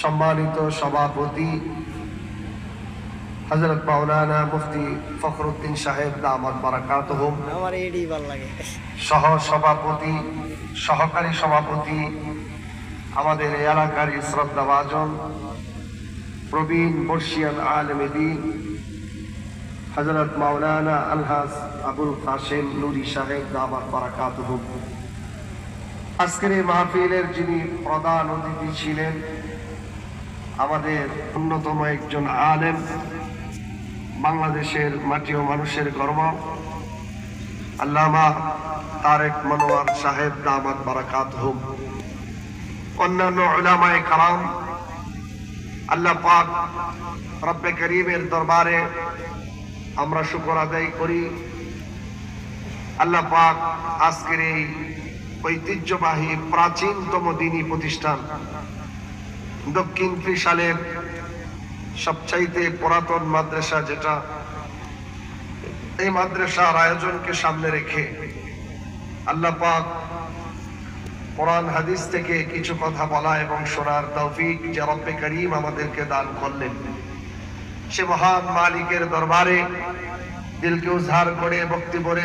সম্মানিত সভাপতি হযরত মাওলানা মুফতি ফখরুদ্দিন সাহেব দামাত বারাকাতুহুম, আমার এডি ভালো লাগে, সহ সভাপতি, সহকারী সভাপতি, আমাদের এলাকার শ্রদ্ধাভাজন প্রবীণ বর্ষিয়ান আলেমে দ্বীন হযরত মাওলানা আলহাজ আবুল কাসেম নুরি সাহেব দামাত বারাকাতুহুম, আজকের এই মাহফিলের যিনি প্রধান অতিথি ছিলেন, আমাদের অন্যতম একজন আলেম, বাংলাদেশের মাটি ও মানুষের গর্ব আল্লামা তারেক মনোয়ার সাহেব দামাত বারাকাতুহুম, অন্যান্য উলামায়ে কারাম, আল্লাহ পাক রব্বে করিমের দরবারে আমরা শুকর আদায় করি। আল্লাহ পাক আজকের এই ঐতিহ্যবাহী প্রাচীনতম দ্বীনী প্রতিষ্ঠান দক্ষিণ ত্রিশালের সবচাইতে পুরাতন মাদ্রাসা, যেটা এই মাদ্রাসার আয়োজনকে সামনে রেখে আল্লাহ পাক কোরআন হাদিস থেকে কিছু কথা বলা এবং শোনার তৌফিক যে রব্বে করিম আমাদেরকে দান করলেন, সে মহান মালিকের দরবারে দিলকে উজাড় করে বক্তব্যে